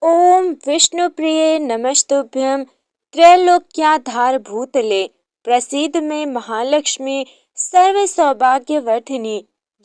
ओम विष्णुप्रिये नमस्तुभ्यं त्रैलोक्याधार भूतले प्रसीद में महालक्ष्मी सर्व सौभाग्यवर्धिनी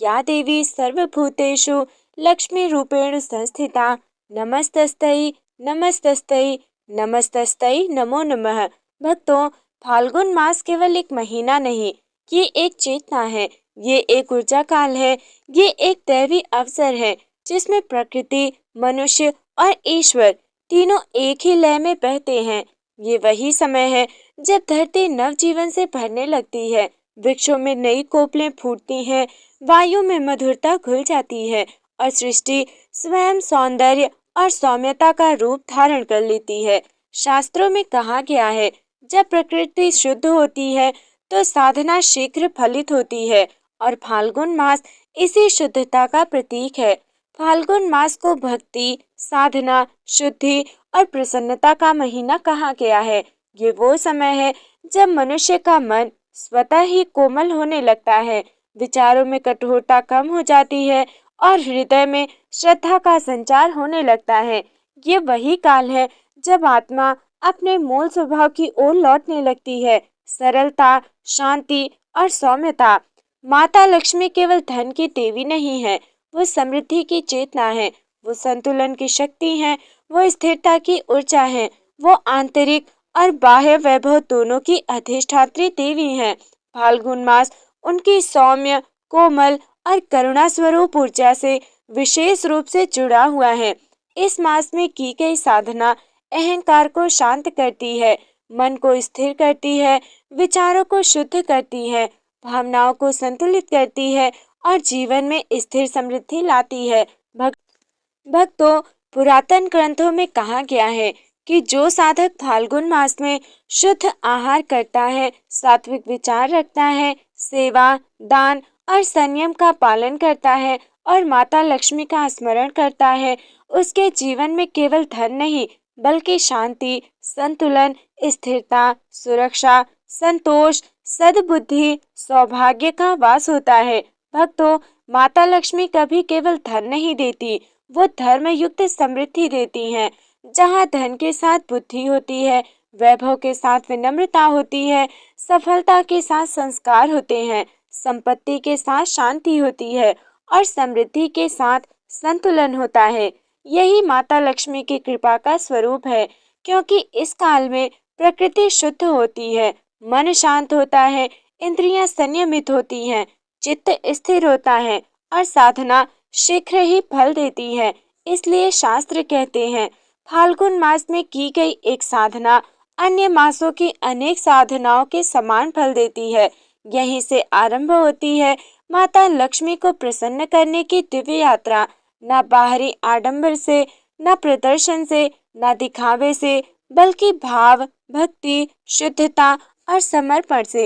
या देवी सर्वभूतेषु लक्ष्मी रूपेण संस्थिता नमस्तस्तै नमस्तस्तै नमस्तस्तै नमो नमः। भक्तों, फाल्गुन मास केवल एक महीना नहीं, ये एक चेतना है, ये एक ऊर्जा काल है, ये एक दैवी अवसर है जिसमें प्रकृति, मनुष्य और ईश्वर तीनों एक ही लय में बहते हैं। ये वही समय है जब धरती नव जीवन से भरने लगती है, वृक्षों में नई कोपलें फूटती हैं, वायु में मधुरता घुल जाती है और सृष्टि स्वयं सौंदर्य और सौम्यता का रूप धारण कर लेती है। शास्त्रों में कहा गया है, जब प्रकृति शुद्ध होती है तो साधना शीघ्र फलित होती है और फाल्गुन मास इसी शुद्धता का प्रतीक है। फाल्गुन मास को भक्ति, साधना, शुद्धि और प्रसन्नता का महीना कहा गया है। ये वो समय है जब मनुष्य का मन स्वतः ही कोमल होने लगता है, विचारों में कठोरता कम हो जाती है और हृदय में श्रद्धा का संचार होने लगता है। ये वही काल है जब आत्मा अपने मूल स्वभाव की ओर लौटने लगती है, सरलता, शांति और सौम्यता। माता लक्ष्मी केवल धन की देवी नहीं है, वो समृद्धि की चेतना है, वो संतुलन की शक्ति है, वो स्थिरता की ऊर्जा है, वो आंतरिक और बाह्य वैभव दोनों की अधिष्ठात्री देवी है। फाल्गुन मास उनकी सौम्य, कोमल और करुणा स्वरूप ऊर्जा से विशेष रूप से जुड़ा हुआ है। इस मास में की गई साधना अहंकार को शांत करती है, मन को स्थिर करती है, विचारों को शुद्ध करती है, भावनाओं को संतुलित करती है और जीवन में स्थिर समृद्धि लाती है। भक्तों, पुरातन ग्रंथों में कहा गया है कि जो साधक फाल्गुन मास में शुद्ध आहार करता है, सात्विक विचार रखता है, सेवा, दान और संयम का पालन करता है और माता लक्ष्मी का स्मरण करता है, उसके जीवन में केवल धन नहीं बल्कि शांति, संतुलन, स्थिरता, सुरक्षा, संतोष, सद्बुद्धि, सौभाग्य का वास होता है। भक्तों, माता लक्ष्मी कभी केवल धन नहीं देती, वो धर्म युक्त समृद्धि देती हैं। जहाँ धन के साथ बुद्धि होती है, वैभव के साथ विनम्रता होती है, सफलता के साथ संस्कार होते हैं, संपत्ति के साथ शांति होती है और समृद्धि के साथ संतुलन होता है। यही माता लक्ष्मी की कृपा का स्वरूप है, क्योंकि इस काल में प्रकृति शुद्ध होती है, मन शांत होता है, इंद्रियां संयमित होती हैं, चित्त स्थिर होता है और साधना शीघ्र ही फल देती है। इसलिए शास्त्र कहते हैं, फाल्गुन मास में की गई एक साधना अन्य मासों की अनेक साधनाओं के समान फल देती है। यहीं से आरंभ होती है माता लक्ष्मी को प्रसन्न करने की दिव्य यात्रा। न बाहरी आडंबर से, न प्रदर्शन से, न दिखावे से, बल्कि भाव, भक्ति, शुद्धता और समर्पण से।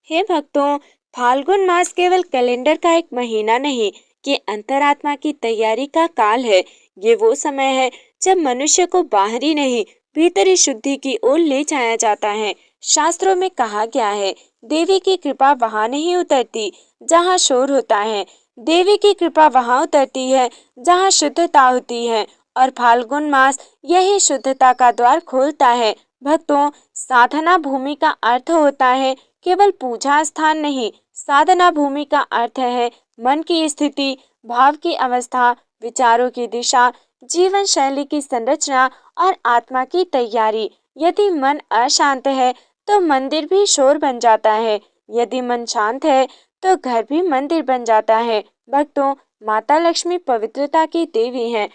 हे भक्तों, फाल्गुन मास केवल कैलेंडर का एक महीना नहीं, ये अंतरात्मा की तैयारी का काल है। ये वो समय है जब मनुष्य को बाहरी नहीं, भीतरी शुद्धि की ओर ले जाया जाता है। शास्त्रों में कहा गया है, देवी की कृपा वहाँ नहीं उतरती जहाँ शोर होता है, देवी की कृपा वहाँ उतरती है जहाँ शुद्धता होती है और फाल्गुन मास यही शुद्धता का द्वार खोलता है। भक्तों, साधना भूमि का अर्थ होता है केवल पूजा स्थान नहीं, साधना भूमि का अर्थ है मन की स्थिति, भाव की अवस्था, विचारों की दिशा, जीवन शैली की संरचना और आत्मा की तैयारी। यदि मन अशांत है तो मंदिर भी शोर बन जाता है, यदि मन शांत है तो घर भी मंदिर बन जाता है। भक्तों, माता लक्ष्मी पवित्रता की देवी हैं।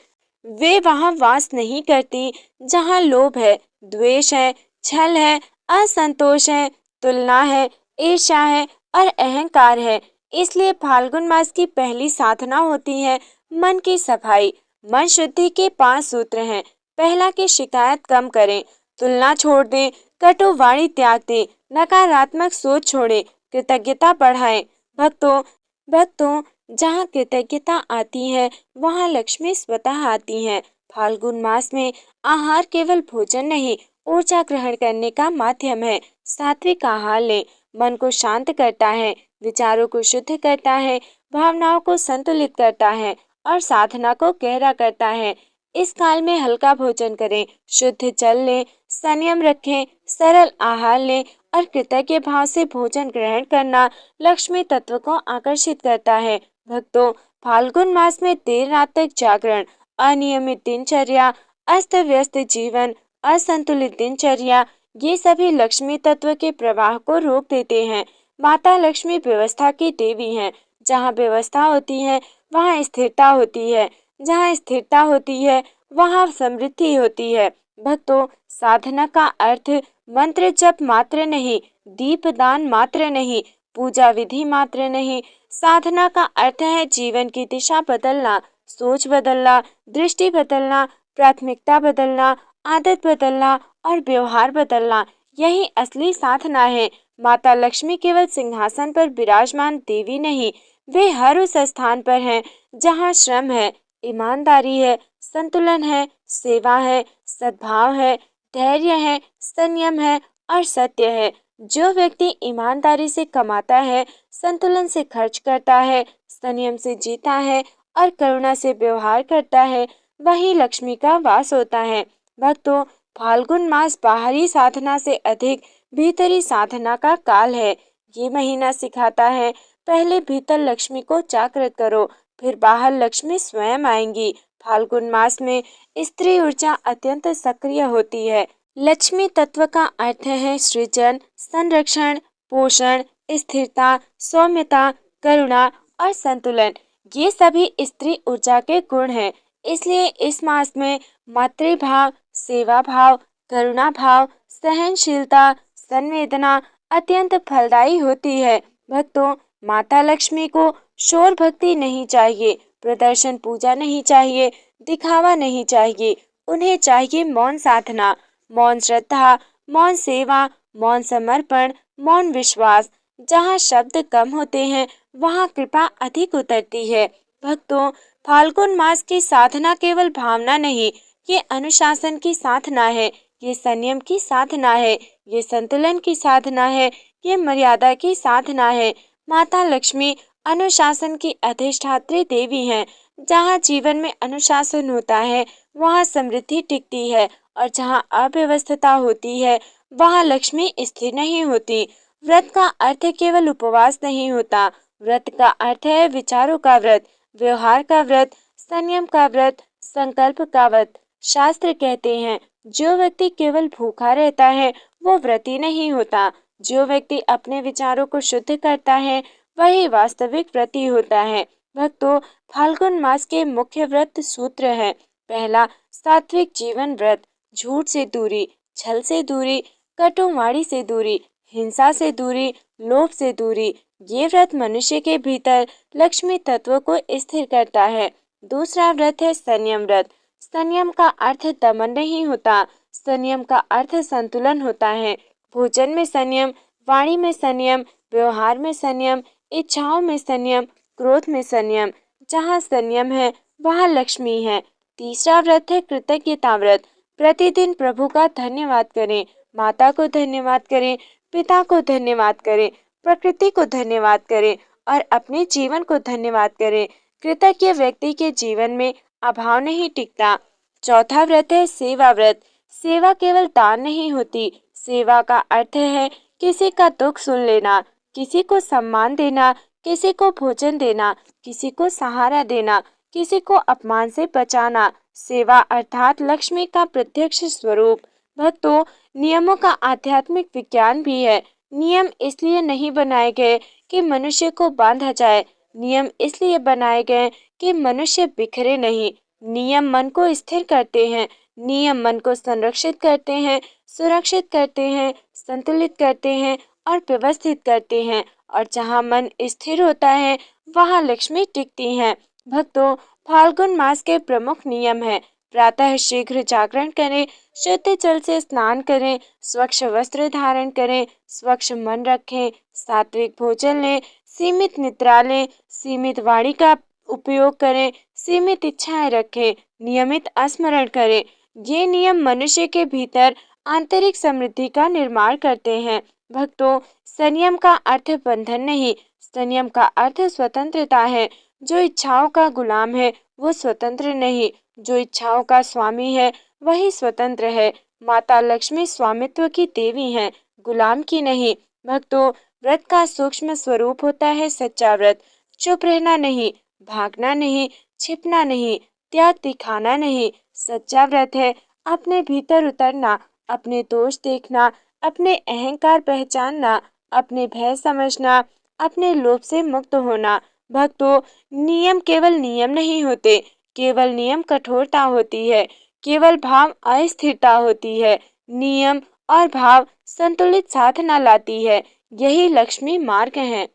वे वहाँ वास नहीं करती जहाँ लोभ है, द्वेष है, छल है, असंतोष है, तुलना है, ईर्ष्या है और अहंकार है। इसलिए फाल्गुन मास की पहली साधना होती है मन की सफाई। मन शुद्धि के 5 सूत्र हैं। पहला कि शिकायत कम करें, तुलना छोड़ दें, कटु वाणी त्याग दें, नकारात्मक सोच छोड़ें, कृतज्ञता बढ़ाएं। भक्तों, जहाँ कृतज्ञता आती है वहाँ लक्ष्मी स्वतः आती हैं। फाल्गुन मास में आहार केवल भोजन नहीं, ऊर्जा ग्रहण करने का माध्यम है। सात्विक आहार लें, मन को शांत करता है, विचारों को शुद्ध करता है, भावनाओं को संतुलित करता है और साधना को गहरा करता है। इस काल में हल्का भोजन करें, शुद्ध जल लें, संयम रखें, सरल आहार लें और कृतज्ञ भाव से भोजन ग्रहण करना लक्ष्मी तत्व को आकर्षित करता है। भक्तों, फाल्गुन मास में देर रात तक जागरण, अनियमित दिनचर्या, अस्त व्यस्त जीवन, असंतुलित दिनचर्या, ये सभी लक्ष्मी तत्व के प्रवाह को रोक देते हैं। माता लक्ष्मी व्यवस्था की देवी हैं। जहाँ व्यवस्था होती है वहाँ स्थिरता होती है, जहाँ स्थिरता होती है वहाँ समृद्धि होती है। भक्तों, साधना का अर्थ मंत्र जप मात्र नहीं, दीपदान मात्र नहीं, पूजा विधि मात्र नहीं। साधना का अर्थ है जीवन की दिशा बदलना, सोच बदलना, दृष्टि बदलना, प्राथमिकता बदलना, आदत बदलना और व्यवहार बदलना। यही असली साधना है। माता लक्ष्मी केवल सिंहासन पर विराजमान देवी नहीं, वे हर उस स्थान पर हैं जहाँ श्रम है, ईमानदारी है, संतुलन है, सेवा है, सद्भाव है, धैर्य है, संयम है और सत्य है। जो व्यक्ति ईमानदारी से कमाता है, संतुलन से खर्च करता है, संयम से जीता है और करुणा से व्यवहार करता है, वही लक्ष्मी का वास होता है। भक्तों, फाल्गुन मास बाहरी साधना से अधिक भीतरी साधना का काल है। ये महीना सिखाता है, पहले भीतर लक्ष्मी को जागृत करो, फिर बाहर लक्ष्मी स्वयं आएंगी। फाल्गुन मास में स्त्री ऊर्जा अत्यंत सक्रिय होती है। लक्ष्मी तत्व का अर्थ है सृजन, संरक्षण, पोषण, स्थिरता, सौम्यता, करुणा और संतुलन। ये सभी स्त्री ऊर्जा के गुण हैं। इसलिए इस मास में मातृभाव, सेवा भाव, करुणा भाव, सहनशीलता, संवेदना अत्यंत फलदायी होती है। भक्तों, माता लक्ष्मी को शोर भक्ति नहीं चाहिए, प्रदर्शन पूजा नहीं चाहिए, दिखावा नहीं चाहिए। उन्हें चाहिए मौन साधना, मौन श्रद्धा, मौन सेवा, मौन समर्पण, मौन विश्वास। जहाँ शब्द कम होते हैं वहाँ कृपा अधिक उतरती है। भक्तों, फाल्गुन मास की साधना केवल भावना नहीं, ये अनुशासन की साधना है, ये संयम की साधना है, ये संतुलन की साधना है, ये मर्यादा की साधना है। माता लक्ष्मी अनुशासन की अधिष्ठात्री देवी हैं। जहाँ जीवन में अनुशासन होता है वहाँ समृद्धि टिकती है और जहाँ अव्यवस्था होती है वहाँ लक्ष्मी स्थिर नहीं होती। व्रत का अर्थ केवल उपवास नहीं होता, व्रत का अर्थ है विचारों का व्रत, व्यवहार का व्रत, संयम का व्रत, संकल्प का व्रत। शास्त्र कहते हैं, जो व्यक्ति केवल भूखा रहता है वो व्रती नहीं होता। जो व्यक्ति अपने विचारों को शुद्ध करता है वही वास्तविक व्रती होता है। भक्तों, फाल्गुन मास के मुख्य व्रत सूत्र हैं। पहला, सात्विक जीवन व्रत, झूठ से दूरी, छल से दूरी, कटु वाणी से दूरी, हिंसा से दूरी, लोभ से दूरी। ये व्रत मनुष्य के भीतर लक्ष्मी तत्व को स्थिर करता है। दूसरा व्रत है संयम व्रत। संयम का अर्थ दमन नहीं होता, संयम का अर्थ संतुलन होता है। भोजन में संयम, वाणी में संयम, व्यवहार में संयम, इच्छाओं में संयम, क्रोध में संयम। जहाँ संयम है वहाँ लक्ष्मी है। तीसरा व्रत है कृतज्ञता व्रत। प्रतिदिन प्रभु का धन्यवाद करें, माता को धन्यवाद करें, पिता को धन्यवाद करें, प्रकृति को धन्यवाद करें और अपने जीवन को धन्यवाद करें। कृतज्ञ व्यक्ति के जीवन में अभाव नहीं टिकता। चौथा व्रत है सेवा व्रत। सेवा केवल दान नहीं होती, सेवा का अर्थ है किसी का दुख सुन लेना, किसी को सम्मान देना, किसी को भोजन देना, किसी को सहारा देना, किसी को अपमान से बचाना। सेवा अर्थात लक्ष्मी का प्रत्यक्ष स्वरूप। भक्तों, नियमों का आध्यात्मिक विज्ञान भी है। नियम इसलिए नहीं बनाए गए कि मनुष्य को बांधा जाए, नियम इसलिए बनाए गए कि मनुष्य बिखरे नहीं। नियम मन को स्थिर करते हैं, नियम मन को संरक्षित करते हैं, सुरक्षित करते हैं, संतुलित करते हैं और व्यवस्थित करते हैं। और जहाँ मन स्थिर होता है वहाँ लक्ष्मी टिकती हैं। भक्तों, फाल्गुन मास के प्रमुख नियम हैं। प्रातः शीघ्र जागरण करें, शुद्ध जल से स्नान करें, स्वच्छ वस्त्र धारण करें, स्वच्छ मन रखें, सात्विक भोजन लें, सीमित निद्रा लें, सीमित वाणी का उपयोग करें, सीमित इच्छाएं रखें, नियमित स्मरण करें। ये नियम मनुष्य के भीतर आंतरिक समृद्धि का निर्माण करते हैं। भक्तों, संयम का अर्थ बंधन नहीं, संयम का अर्थ स्वतंत्रता है। जो इच्छाओं का गुलाम है वो स्वतंत्र नहीं। जो इच्छाओं का स्वामी है वही स्वतंत्र है। माता लक्ष्मी स्वामित्व की देवी हैं, गुलाम की नहीं। भक्तों, व्रत का सूक्ष्म स्वरूप होता है सच्चा व्रत। चुप रहना नहीं, भागना नहीं, छिपना नहीं, त्याग दिखाना नहीं। सच्चा व्रत है अपने भीतर उतरना, अपने दोष देखना, अपने अहंकार पहचानना, अपने भय समझना, अपने लोभ से मुक्त होना। भक्तों, नियम केवल नियम नहीं होते, केवल नियम कठोरता होती है, केवल भाव अस्थिरता होती है। नियम और भाव संतुलित साधना लाती है, यही लक्ष्मी मार्ग है।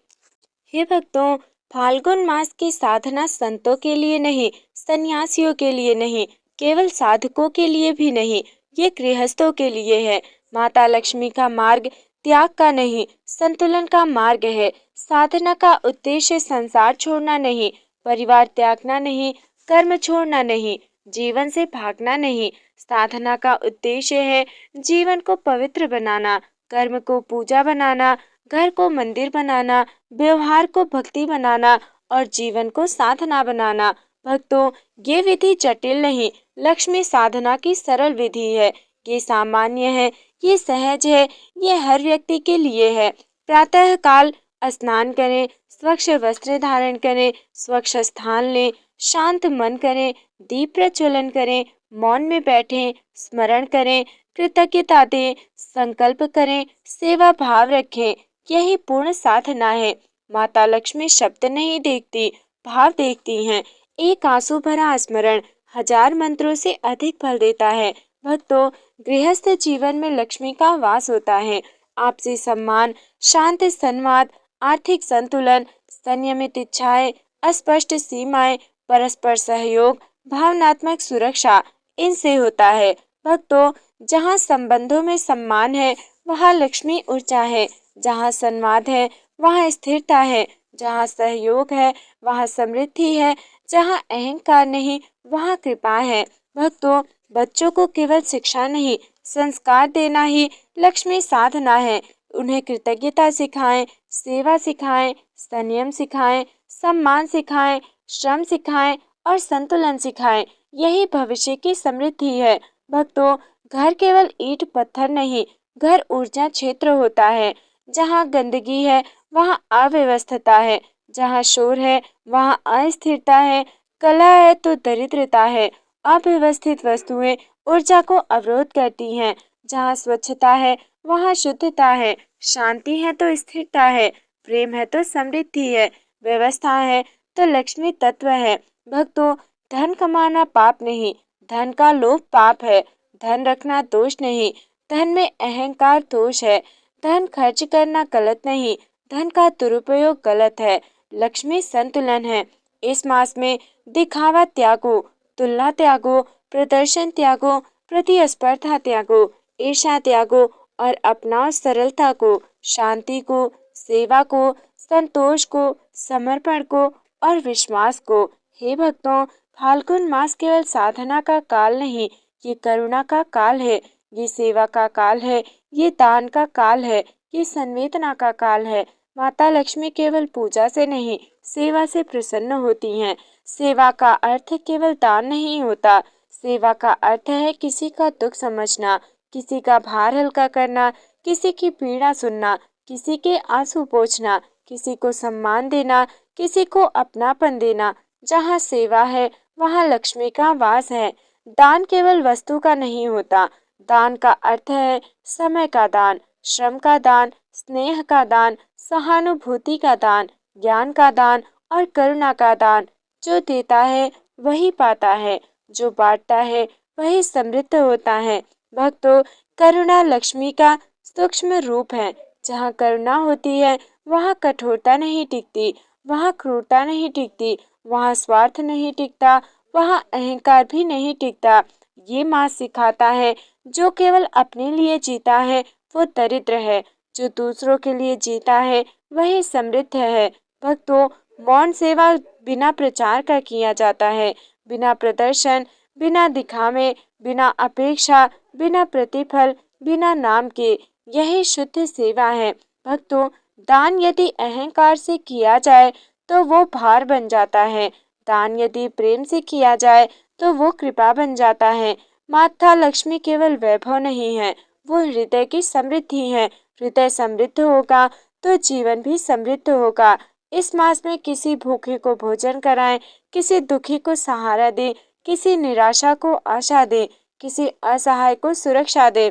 हे भक्तों, फाल्गुन मास की साधना संतों के लिए नहीं, सन्यासियों के लिए नहीं, केवल साधकों के लिए भी नहीं, ये गृहस्थों के लिए है। माता लक्ष्मी का मार्ग त्याग का नहीं, संतुलन का मार्ग है। साधना का उद्देश्य संसार छोड़ना नहीं, परिवार त्यागना नहीं, कर्म छोड़ना नहीं, जीवन से भागना नहीं। साधना का उद्देश्य है जीवन को पवित्र बनाना, कर्म को पूजा बनाना, घर को मंदिर बनाना, व्यवहार को भक्ति बनाना और जीवन को साधना बनाना। भक्तों, ये विधि जटिल नहीं, लक्ष्मी साधना की सरल विधि है। ये सामान्य है, ये सहज है, ये हर व्यक्ति के लिए है। प्रातः काल स्नान करें, स्वच्छ वस्त्र धारण करें, स्वच्छ स्थान लें, शांत मन करें, दीप प्रज्वलन करें, मौन में बैठें, स्मरण करें, कृतज्ञता दें, संकल्प करें, सेवा भाव रखें। यही पूर्ण साधना है। माता लक्ष्मी शब्द नहीं देखती, भाव देखती हैं। एक आंसू भरा स्मरण 1000 मंत्रों से अधिक फल देता है। भक्तों, गृहस्थ जीवन में लक्ष्मी का वास होता है। आपसी सम्मान, शांत संवाद, आर्थिक संतुलन, संयमित इच्छाएं, अस्पष्ट सीमाएं, परस्पर सहयोग, भावनात्मक सुरक्षा, इनसे होता है। भक्तों, जहाँ संबंधों में सम्मान है वहाँ लक्ष्मी ऊर्जा है, जहाँ संवाद है वहाँ स्थिरता है, जहाँ सहयोग है वहाँ समृद्धि है, जहाँ अहंकार नहीं वहाँ कृपा है। भक्तों, बच्चों को केवल शिक्षा नहीं, संस्कार देना ही लक्ष्मी साधना है। उन्हें कृतज्ञता सिखाएं, सेवा सिखाएं, संयम सिखाएं, सम्मान सिखाएं, श्रम सिखाएं और संतुलन सिखाएं। यही भविष्य की समृद्धि है। भक्तों, घर केवल ईंट पत्थर नहीं, घर ऊर्जा क्षेत्र होता है। जहाँ गंदगी है वहाँ अव्यवस्था है, जहाँ शोर है वहाँ अस्थिरता है, कला है तो दरिद्रता है। अव्यवस्थित वस्तुएं ऊर्जा को अवरोध करती हैं। जहाँ स्वच्छता है वहाँ शुद्धता है, शांति है तो स्थिरता है, प्रेम है तो समृद्धि है, व्यवस्था है तो लक्ष्मी तत्व है। भक्तों, धन कमाना पाप नहीं, धन का लोभ पाप है। धन रखना दोष नहीं, धन में अहंकार दोष है। धन खर्च करना गलत नहीं, धन का दुरुपयोग गलत है। लक्ष्मी संतुलन है। इस मास में दिखावा त्यागो, तुलना त्यागो, प्रदर्शन त्यागो, प्रतिस्पर्धा त्यागो, ईर्ष्या त्यागो और अपनाओ सरलता को, शांति को, सेवा को, संतोष को, समर्पण को और विश्वास को। हे भक्तों, फाल्गुन मास केवल साधना का काल नहीं, ये करुणा का काल है, ये सेवा का काल है, ये दान का काल है, ये संवेदना का काल है। माता लक्ष्मी केवल पूजा से नहीं, सेवा से प्रसन्न होती हैं। सेवा का अर्थ केवल दान नहीं होता, सेवा का अर्थ है किसी का दुख समझना, किसी का भार हल्का करना, किसी की पीड़ा सुनना, किसी के आंसू पोंछना, किसी को सम्मान देना, किसी को अपनापन देना। जहाँ सेवा है वहाँ लक्ष्मी का वास है। दान केवल वस्तु का नहीं होता, दान का अर्थ है समय का दान, श्रम का दान, स्नेह का दान, सहानुभूति का दान, ज्ञान का दान और करुणा का दान। जो देता है वही पाता है, जो बांटता है वही समृद्ध होता है। भक्तों, करुणा लक्ष्मी का सूक्ष्म रूप है। जहाँ करुणा होती है वहाँ कठोरता नहीं टिकती, वहाँ क्रूरता नहीं टिकती, वहाँ स्वार्थ नहीं टिकता, वहाँ अहंकार भी नहीं टिकता। ये मास सिखाता है जो केवल अपने लिए जीता है वो दरिद्र है, जो दूसरों के लिए जीता है वही समृद्ध है। भक्तों, मौन सेवा बिना प्रचार का किया जाता है, बिना प्रदर्शन, बिना दिखावे, बिना अपेक्षा, बिना प्रतिफल, बिना नाम के। यही शुद्ध सेवा है। भक्तों, दान यदि अहंकार से किया जाए तो वो भार बन जाता है, दान यदि प्रेम से किया जाए तो वो कृपा बन जाता है। माता लक्ष्मी केवल वैभव नहीं है, वो हृदय की समृद्धि है। हृदय समृद्ध होगा तो जीवन भी समृद्ध होगा। इस मास में किसी भूखे को भोजन कराएं, किसी दुखी को सहारा दे, किसी निराशा को आशा दे, किसी असहाय को सुरक्षा दे,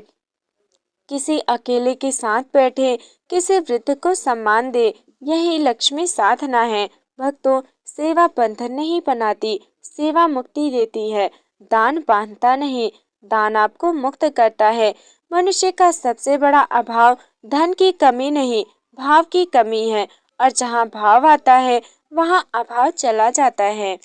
किसी अकेले के साथ बैठे, किसी वृद्ध को सम्मान दे। यही लक्ष्मी साधना है। भक्तों, सेवा बंधन नहीं बनाती, सेवा मुक्ति देती है। दान बांधता नहीं, दान आपको मुक्त करता है। मनुष्य का सबसे बड़ा अभाव धन की कमी नहीं, भाव की कमी है। और जहाँ भाव आता है वहाँ अभाव चला जाता है।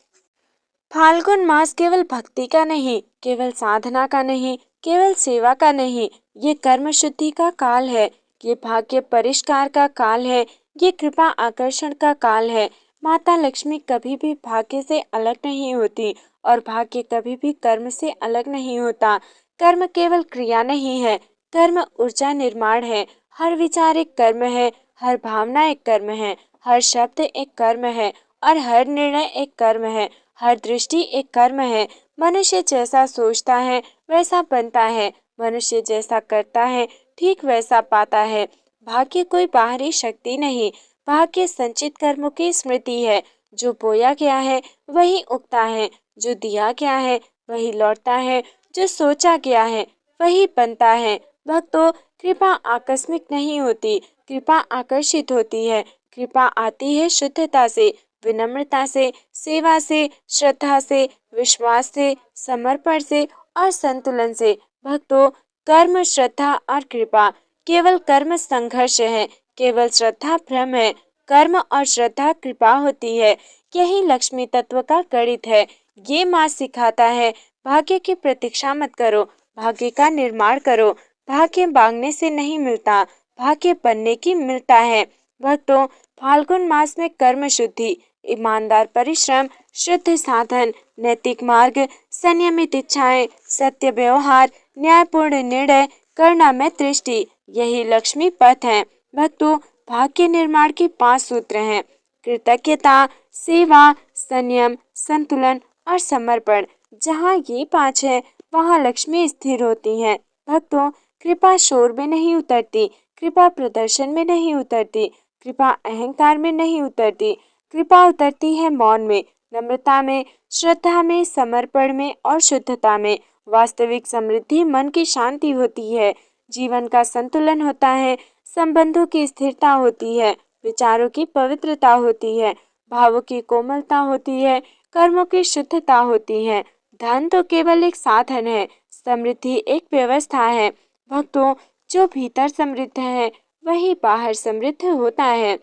फाल्गुन मास केवल भक्ति का नहीं, केवल साधना का नहीं, केवल सेवा का नहीं, ये कर्म शुद्धि का काल है। ये भाग्य परिष्कार का काल है। ये कृपा आकर्षण का काल है। माता लक्ष्मी कभी भी भाग्य से अलग नहीं होती और भाग्य कभी भी कर्म से अलग नहीं होता। कर्म केवल क्रिया नहीं है, कर्म ऊर्जा निर्माण है। हर विचार एक कर्म है, हर भावना एक कर्म है, हर शब्द एक कर्म है और हर निर्णय एक कर्म है। हर दृष्टि एक कर्म है। मनुष्य जैसा सोचता है वैसा बनता है। मनुष्य जैसा करता है ठीक वैसा पाता है। भाग्य कोई बाहरी शक्ति नहीं, भाग्य संचित कर्मों की स्मृति है। जो बोया गया है वही उगता है, जो दिया गया है वही लौटता है, जो सोचा गया है वही बनता है। भक्तों, कृपा आकस्मिक नहीं होती, कृपा आकर्षित होती है। कृपा आती है शुद्धता से, विनम्रता से, सेवा से, श्रद्धा से, विश्वास से, समर्पण से और संतुलन से। भक्तों, कर्म, श्रद्धा और कृपा। केवल कर्म संघर्ष है, केवल श्रद्धा भ्रम है। कर्म और श्रद्धा कृपा होती है। यही लक्ष्मी तत्व का गणित है। ये मास सिखाता है, भाग्य की प्रतीक्षा मत करो, भाग्य का निर्माण करो। भाग्य मांगने से नहीं मिलता, भाग्य बनने की मिलता है। भक्तों, फाल्गुन मास में कर्म शुद्धि, ईमानदार परिश्रम, शुद्ध साधन, नैतिक मार्ग, संयमित इच्छाएं, सत्य व्यवहार, न्यायपूर्ण निर्णय, करना में दृष्टि, यही लक्ष्मी पथ है। भक्तों, भाग्य निर्माण के 5 सूत्र हैं: कृतज्ञता, सेवा, संयम, संतुलन और समर्पण। जहाँ ये 5 है वहाँ लक्ष्मी स्थिर होती है। भक्तों, कृपा शोर में नहीं उतरती, कृपा प्रदर्शन में नहीं उतरती, कृपा अहंकार में नहीं उतरती। कृपा उतरती है मौन में, नम्रता में, श्रद्धा में, समर्पण में और शुद्धता में। वास्तविक समृद्धि मन की शांति होती है, जीवन का संतुलन होता है, संबंधों की स्थिरता होती है, विचारों की पवित्रता होती है, भावों की कोमलता होती है, कर्मों की शुद्धता होती है। धन तो केवल एक साधन है, समृद्धि एक व्यवस्था है। भक्तों, जो भीतर समृद्ध है वही बाहर समृद्ध होता है।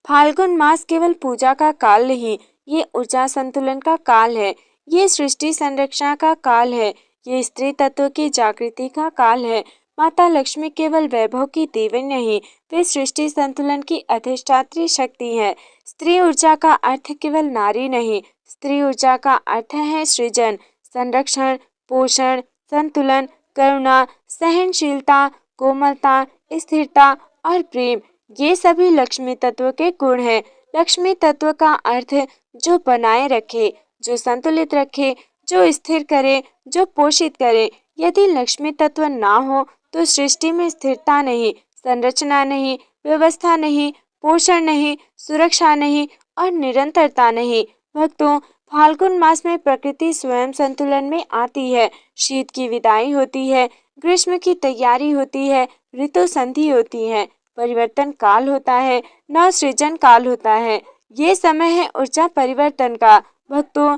फाल्गुन मास केवल पूजा का काल नहीं, ये ऊर्जा संतुलन का काल है। ये सृष्टि संरक्षण का काल है। ये स्त्री तत्व की जागृति का काल है। माता लक्ष्मी केवल वैभव की देवी नहीं, वे सृष्टि संतुलन की अधिष्ठात्री शक्ति है। स्त्री ऊर्जा का अर्थ केवल नारी नहीं, स्त्री ऊर्जा का अर्थ है सृजन, संरक्षण, पोषण, संतुलन, करुणा, सहनशीलता, कोमलता, स्थिरता और प्रेम। ये सभी लक्ष्मी तत्व के गुण हैं। लक्ष्मी तत्व का अर्थ जो बनाए रखे, जो संतुलित रखे, जो स्थिर करे, जो पोषित करे। यदि लक्ष्मी तत्व ना हो तो सृष्टि में स्थिरता नहीं, संरचना नहीं, व्यवस्था नहीं, पोषण नहीं, सुरक्षा नहीं और निरंतरता नहीं। भक्तों, फाल्गुन मास में प्रकृति स्वयं संतुलन में आती है। शीत की विदाई होती है, ग्रीष्म की तैयारी होती है, ऋतु संधि होती है, परिवर्तन काल होता है, नव सृजन काल होता है। ये समय है ऊर्जा परिवर्तन का। भक्तों,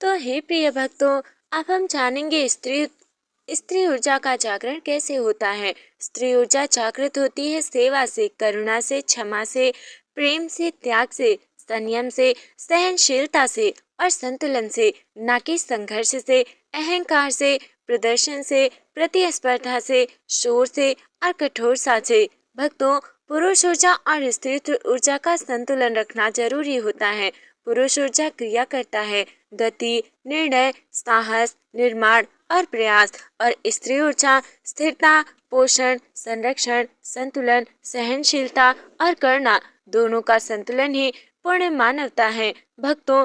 तो हे प्रिय भक्तों, अब हम जानेंगे स्त्री ऊर्जा का जागरण कैसे होता है। स्त्री ऊर्जा जागृत होती है सेवा से, करुणा से, क्षमा से, प्रेम से, त्याग से, संयम से, सहनशीलता से और संतुलन से, ना कि संघर्ष से, अहंकार से, प्रदर्शन से, प्रतिस्पर्धा से, शोर से और कठोरता से। भक्तों, पुरुष ऊर्जा और स्त्री ऊर्जा का संतुलन रखना जरूरी होता है। पुरुष ऊर्जा क्रिया करता है, गति, निर्णय, साहस, निर्माण और प्रयास, और स्त्री ऊर्जा स्थिरता, पोषण, संरक्षण, संतुलन, सहनशीलता और करुणा। दोनों का संतुलन ही पूर्ण मानवता है। भक्तों,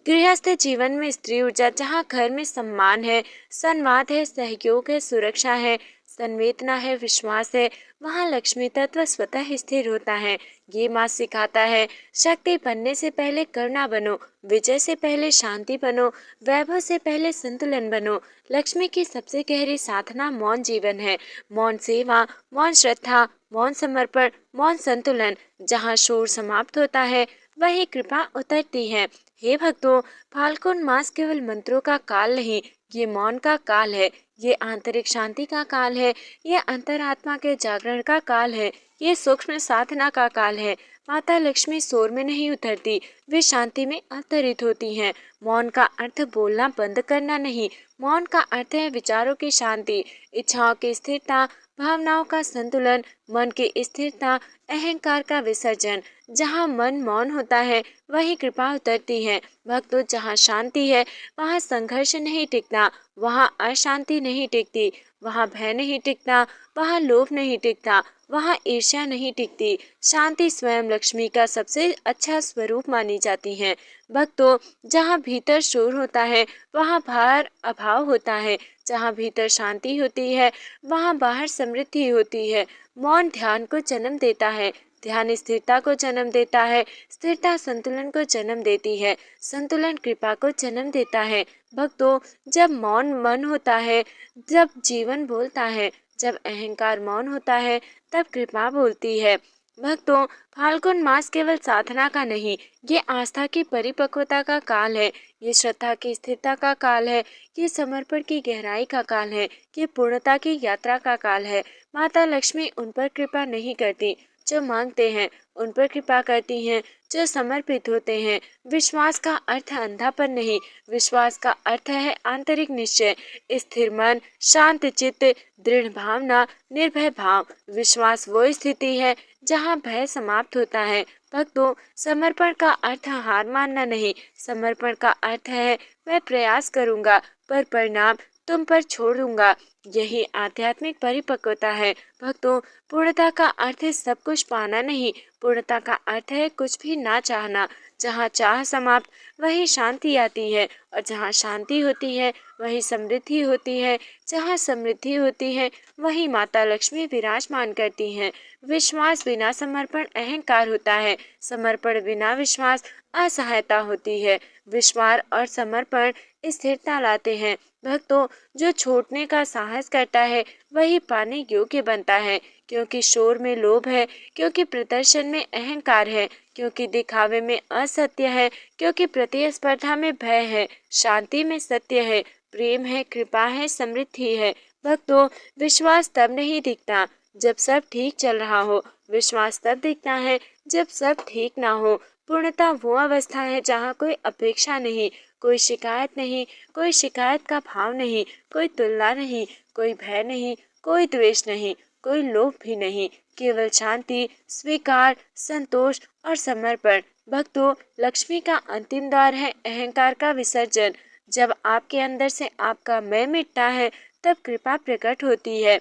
गृहस्थ जीवन में स्त्री ऊर्जा, जहाँ घर में सम्मान है, संवाद है, सहयोग है, सुरक्षा है, संवेदना है, विश्वास है, वहाँ लक्ष्मी तत्व स्वतः स्थिर होता है। ये मास सिखाता है, शक्ति बनने से पहले करुणा बनो, विजय से पहले शांति बनो, वैभव से पहले संतुलन बनो। लक्ष्मी की सबसे गहरी साधना मौन जीवन है। मौन सेवा, मौन श्रद्धा, मौन समर्पण, मौन संतुलन। जहाँ शोर समाप्त होता है, वहीं कृपा उतरती है। हे भक्तों, फाल्गुन मास केवल मंत्रों का काल नहीं, ये मौन का काल है, ये आंतरिक शांति का काल है, ये अंतरात्मा के जागरण का काल है, ये सूक्ष्म साधना का काल है। माता लक्ष्मी शोर में नहीं उतरती, वे शांति में अवतरित होती हैं। मौन का अर्थ बोलना बंद करना नहीं, मौन का अर्थ है विचारों की शांति, इच्छाओं की स्थिरता, भावनाओं का संतुलन, मन की स्थिरता, अहंकार का विसर्जन। जहाँ मन मौन होता है, वहीं कृपा उतरती है। भक्तों, जहाँ शांति है, वहाँ संघर्ष नहीं टिकता, वहाँ अशांति नहीं टिकती, वहाँ भय नहीं टिकता, वहाँ लोभ नहीं टिकता, वहाँ ईर्ष्या नहीं टिकती। शांति स्वयं लक्ष्मी का सबसे अच्छा स्वरूप मानी जाती है। भक्तों, जहाँ भीतर शोर होता है, वहाँ बाहर अभाव होता है। जहाँ भीतर शांति होती है, वहाँ बाहर समृद्धि होती है। मौन ध्यान को जन्म देता है, ध्यान स्थिरता को जन्म देता है, स्थिरता संतुलन को जन्म देती है, संतुलन कृपा को जन्म देता है। भक्तों, जब मौन मन होता है, जब जीवन बोलता है, जब अहंकार मौन होता है, तब कृपा बोलती है। भक्तों, फाल्गुन मास केवल साधना का नहीं, ये आस्था की परिपक्वता का काल है, ये श्रद्धा की स्थिरता का काल है, ये समर्पण की गहराई का काल है, ये पूर्णता की यात्रा का काल है। माता लक्ष्मी उन पर कृपा नहीं करती जो मांगते हैं, उन पर कृपा करती हैं जो समर्पित होते हैं। विश्वास का अर्थ अंधापन नहीं, विश्वास का अर्थ है आंतरिक निश्चय, स्थिर मन, शांत चित्त, दृढ़ भावना, निर्भय भाव। विश्वास वो स्थिति है जहाँ भय समाप्त होता है। भक्तों, समर्पण का अर्थ हार मानना नहीं, समर्पण का अर्थ है मैं प्रयास करूंगा पर परिणाम तुम पर छोड़ दूंगा। यही आध्यात्मिक परिपक्वता है। भक्तों, पूर्णता का अर्थ है सब कुछ पाना नहीं, पूर्णता का अर्थ है कुछ भी ना चाहना। जहाँ चाह समाप्त, वहीं शांति आती है, और जहाँ शांति होती है, वहीं समृद्धि होती है। जहाँ समृद्धि होती है, वहीं माता लक्ष्मी विराजमान करती हैं। विश्वास बिना समर्पण अहंकार होता है, समर्पण बिना विश्वास असहायता होती है। विश्वास और समर्पण स्थिरता लाते हैं। भक्तों, जो छोड़ने का साहस करता है, वही पाने योग्य बनता है, क्योंकि शोर में लोभ है, क्योंकि प्रदर्शन में अहंकार है, क्योंकि दिखावे में असत्य है, क्योंकि प्रतिस्पर्धा में भय है, शांति में सत्य है, प्रेम है, कृपा है, समृद्धि है। भक्तों, विश्वास तब नहीं दिखता जब सब ठीक चल रहा हो, विश्वास तब दिखता है जब सब ठीक ना हो। पूर्णता वो अवस्था है जहाँ कोई अपेक्षा नहीं, कोई शिकायत नहीं, कोई शिकायत का भाव नहीं, कोई तुलना नहीं, कोई भय नहीं, कोई द्वेष नहीं, कोई लोभ भी नहीं, केवल शांति, स्वीकार, संतोष और समर्पण। भक्तों, लक्ष्मी का अंतिम द्वार है अहंकार का विसर्जन। जब आपके अंदर से आपका मैं मिटता है, तब कृपा प्रकट होती है।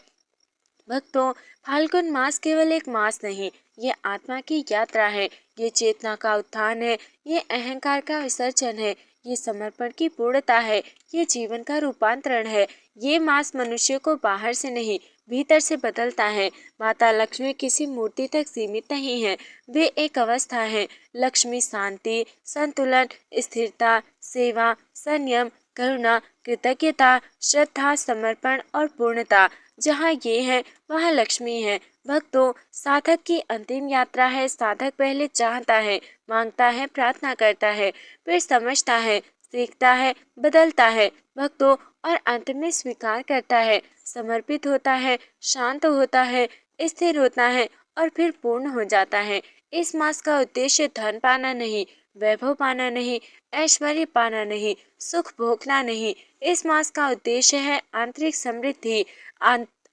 भक्तों, फाल्गुन मास केवल एक मास नहीं, ये आत्मा की यात्रा है, ये चेतना का उत्थान है, ये अहंकार का विसर्जन है, ये समर्पण की पूर्णता है, ये जीवन का रूपांतरण है। ये मास मनुष्य को बाहर से नहीं, भीतर से बदलता है। माता लक्ष्मी किसी मूर्ति तक सीमित नहीं है, वे एक अवस्था है। लक्ष्मी शांति, संतुलन, स्थिरता, सेवा, संयम, करुणा, कृतज्ञता, श्रद्धा, समर्पण और पूर्णता। जहाँ ये है, वहाँ लक्ष्मी है। भक्तों, साधक की अंतिम यात्रा है। साधक पहले चाहता है, मांगता है, प्रार्थना करता है, फिर समझता है, सीखता है, बदलता है। भक्तों, और अंत में स्वीकार करता है, समर्पित होता है, शांत होता है, स्थिर होता है और फिर पूर्ण हो जाता है। इस मास का उद्देश्य धन पाना नहीं, वैभव पाना नहीं, ऐश्वर्य पाना नहीं, सुख भोगना नहीं। इस मास का उद्देश्य है आंतरिक समृद्धि,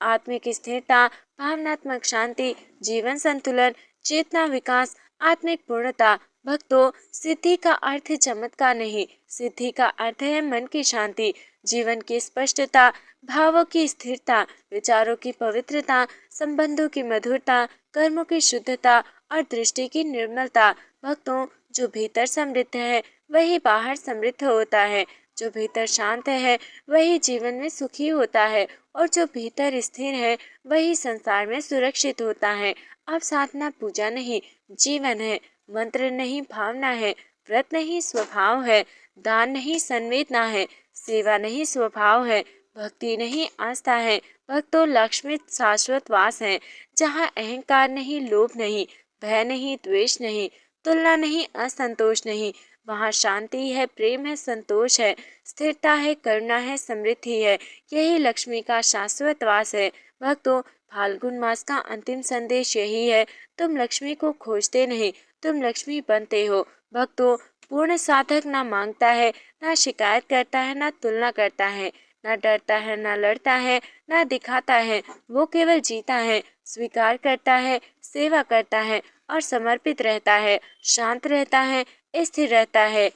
आत्मिक स्थिरता, भावनात्मक शांति, जीवन संतुलन, चेतना विकास, आत्मिक पूर्णता। भक्तों, सिद्धि का अर्थ चमत्कार नहीं, सिद्धि का अर्थ है मन की शांति, जीवन की स्पष्टता, भावों की स्थिरता, विचारों की पवित्रता, संबंधों की मधुरता, कर्मों की शुद्धता और दृष्टि की निर्मलता। भक्तों, जो भीतर समृद्ध है वही बाहर समृद्ध होता है। जो भीतर शांत है वही जीवन में सुखी होता है और जो भीतर स्थिर है वही संसार में सुरक्षित होता है। अब साधना पूजा नहीं, जीवन है। मंत्र नहीं, भावना है। व्रत नहीं, स्वभाव है। दान नहीं, संवेदना है। सेवा नहीं, स्वभाव है। भक्ति नहीं, आस्था है। भक्तों, लक्ष्य में शाश्वत वास है, जहाँ अहंकार नहीं, लोभ नहीं, भय नहीं, द्वेष नहीं, तुलना नहीं, असंतोष नहीं। वहाँ शांति है, प्रेम है, संतोष है, स्थिरता है, करुणा है, समृद्धि है। यही लक्ष्मी का शाश्वत वास है। भक्तों, फाल्गुन मास का अंतिम संदेश यही है, तुम लक्ष्मी को खोजते नहीं, तुम लक्ष्मी बनते हो। भक्तों, पूर्ण साधक ना मांगता है, ना शिकायत करता है, ना तुलना करता है, ना डरता है, ना लड़ता है, ना दिखाता है। वो केवल जीता है, स्वीकार करता है, सेवा करता है और समर्पित रहता है, शांत रहता है, स्थिर रहता है।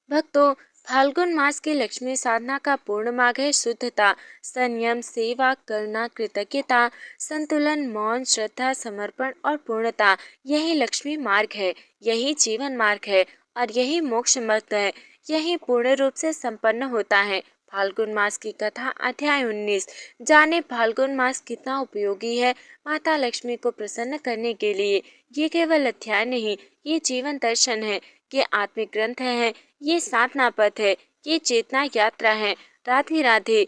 भक्तों, फाल्गुन मास की लक्ष्मी साधना का पूर्ण मार्ग है शुद्धता, संयम, सेवा, करुणा, कृतज्ञता, संतुलन, मौन, श्रद्धा, समर्पण और पूर्णता। यही लक्ष्मी मार्ग है, यही जीवन मार्ग है और यही मोक्ष मार्ग है। यही पूर्ण रूप से संपन्न होता है। फाल्गुन मास की कथा, अध्याय 19। जाने फाल्गुन मास कितना उपयोगी है माता लक्ष्मी को प्रसन्न करने के लिए। ये केवल अध्याय नहीं, ये जीवन दर्शन है, ये आत्मिक ग्रंथ है, ये साधना पथ है, ये चेतना यात्रा है। राधे राधे।